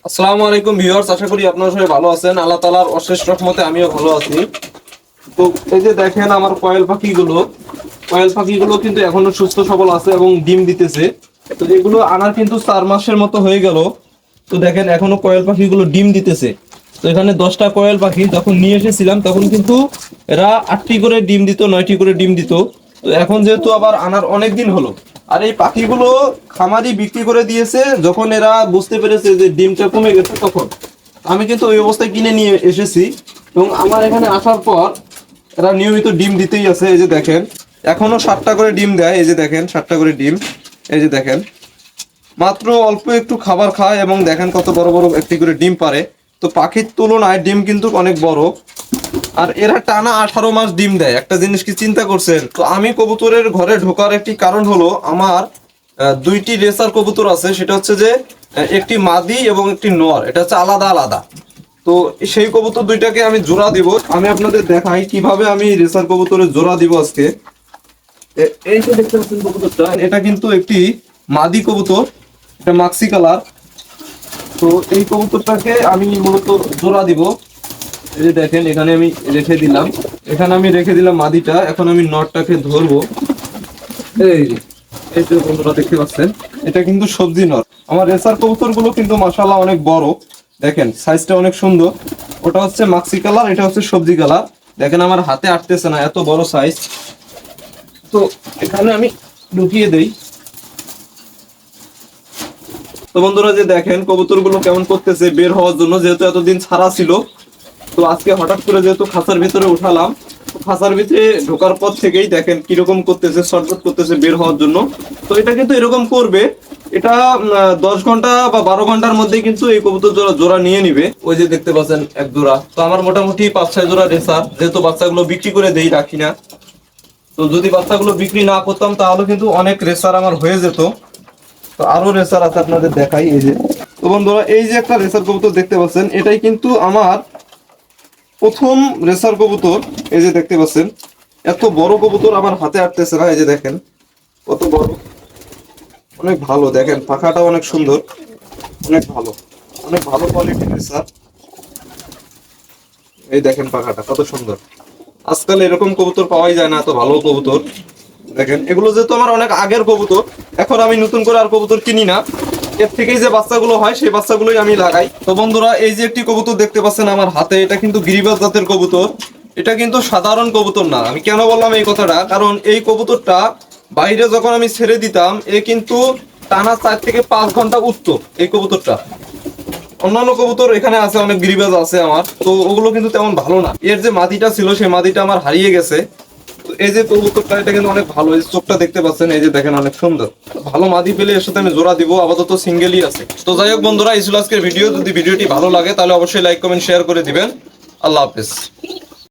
আসসালামু আলাইকুম ভিউয়ার্স, আশা করি আপনারা সবাই ভালো আছেন। আল্লাহ তাআলার অশেষ রহমতে আমিও ভালো আছি। তো এই যে দেখেন আমার কয়েল পাখিগুলো কিন্তু এখনো সুস্থ সবল আছে এবং ডিম দিতেছে। তো এগুলো আনার কিন্তু 4 মাসের মতো হয়ে গেল। তো দেখেন এখনো কয়েল পাখিগুলো ডিম দিতেছে। তো এখানে 10টা কয়েল পাখি যখন নিয়ে এসেছিলাম তখন কিন্তু এরা 8টি করে ডিম দিত, 9টি করে ডিম দিত। তো এখন যেহেতু আবার আনার অনেক দিন হলো, আর এই পাখিগুলো খামারি বিক্রি করে দিয়েছে যখন এরা বুঝতে পেরেছে যে ডিমটা কমে গেছে তখন। আমি কিন্তু ওই অবস্থায় কিনে নিয়ে এসেছি এবং আমার এখানে আসার পর এরা নিয়মিত ডিম দিতেই আছে। এই যে দেখেন এখনো 7টা করে ডিম দেয়। এই যে দেখেন 7টা করে ডিম। এই যে দেখেন মাত্র অল্প একটু খাবার খায় এবং দেখেন কত বড় বড় একটি করে ডিম পারে। তো পাখির তুলনায় ডিম কিন্তু অনেক বড়। আর এরা টানা 18 মাস ডিম দেয়। একটা জিনিস কি চিন্তা করছেন? তো আমি কবুতরের ঘরে ঢোকার একটি কারণ হলো আমার দুইটি রেসার কবুতর আছে। সেটা হচ্ছে যে একটি মাদি এবং একটি নর, এটা হচ্ছে আলাদা আলাদা। তো সেই কবুতর দুইটাকে আমি জোড়া দিব। আমি আপনাদের দেখাই কিভাবে আমি রেসার কবুতরের জোড়া দিব আজকে। এই যে দেখতে পাচ্ছেন কবুতরটা, এটা কিন্তু একটি মাদি কবুতর, এটা মাক্সি কালার। তো এই কবুতরটাকে আমি মূলত জোড়া দিব। এই যে দেখেন এখানে আমি রেখে দিলাম মাদিটা। এখন আমি নটটাকে ধরবো। এই যে এই যে বন্ধুরা দেখতে পাচ্ছেন, এটা কিন্তু সবজি নর। আমার রেসার কবুতর গুলো কিন্তু মাশাআল্লাহ অনেক বড়। দেখেন সাইজটা অনেক সুন্দর। ওটা হচ্ছে মাক্সি কালার, এটা হচ্ছে সবজি কালার। দেখেন আমার হাতে আটতেছে না, এত বড় সাইজ। তো এখানে আমি ঢুকিয়ে দেই। তো বন্ধুরা যে দেখেন কবুতর গুলো কেমন করতেছে বের হওয়ার জন্য, যেহেতু এতদিন ছাড়া ছিল। তো আজকে হঠাৎ করে যেহেতু খাঁচার ভিতরে উঠালাম, খাঁচার ভিতরে ঢোকার পর থেকেই দেখেন কিরকম করতেছে, শর্টকাট করতেছে বের হওয়ার জন্য। তো এটা কিন্তু এরকম করবে, এটা 10 ঘন্টা বা 12 ঘন্টার মধ্যে কিন্তু এই কবুতর জোড়া জোড়া নিয়ে নিবে। ওই যে দেখতে পাচ্ছেন এক জোড়া। তো আমার মোটামুটি 5-6 জোড়া রেসার, যেহেতু বাচ্চাগুলো বিক্রি করে দেই, রাখি না। তো যদি বাচ্চাগুলো বিক্রি না করতাম তাহলে কিন্তু অনেক রেসার আমার হয়ে যেত। তো আরো রেসার আছে, আপনাদের দেখাই। এই যে তো বন্ধুরা এই যে একটা রেসার কবুতর দেখতে পাচ্ছেন, এটাই কিন্তু আমার প্রথম রেসার কবুতর। এই যে দেখতে পাচ্ছেন এত বড় কবুতর আমার হাতে আটতেছে না। এই যে দেখেন কত বড়, অনেক ভালো। দেখেন পাখাটা অনেক সুন্দর, অনেক ভালো, অনেক ভালো কোয়ালিটির রেসার। এই দেখেন পাখাটা কত সুন্দর। আজকাল এরকম কবুতর পাওয়াই যায় না, এত ভালো কবুতর। দেখেন এগুলো যেহেতু আমার অনেক আগের কবুতর, এখন আমি নতুন করে আর কবুতর কিনি না। এর থেকেই যে বাচ্চাগুলো হয় সেই বাচ্চাগুলোই আমি লাগাই। তো বন্ধুরা এই যে একটি কবুতর দেখতে পাচ্ছেন আমার হাতে, এটা কিন্তু গিরিবাজ জাতের কবুতর। এটা কিন্তু সাধারণ কবুতর না। আমি কেন বললাম এই কথাটা, কারণ এই কবুতরটা বাইরে যখন আমি ছেড়ে দিতাম এ কিন্তু টানা 4 থেকে 5 ঘন্টা উঠতো এই কবুতরটা। অন্যান্য কবুতর এখানে আছে, অনেক গিরিবাজ আছে আমার, তো ওগুলো কিন্তু তেমন ভালো না। এর যে মাদিটা ছিল সেই মাদিটা আমার হারিয়ে গেছে। এই যে কবুতরটা, এটা কিন্তু অনেক ভালো। এই চোখটা দেখতে পাচ্ছেন, এই যে দেখেন অনেক সুন্দর। ভালো মাদি পেলে এর সাথে আমি জোড়া দিব। আপাতত সিঙ্গেলই আছে। তো যাই হোক বন্ধুরা, এই ছিল আজকের ভিডিও। যদি ভিডিওটি ভালো লাগে তাহলে অবশ্যই লাইক কমেন্ট শেয়ার করে দিবেন। আল্লাহ হাফেজ।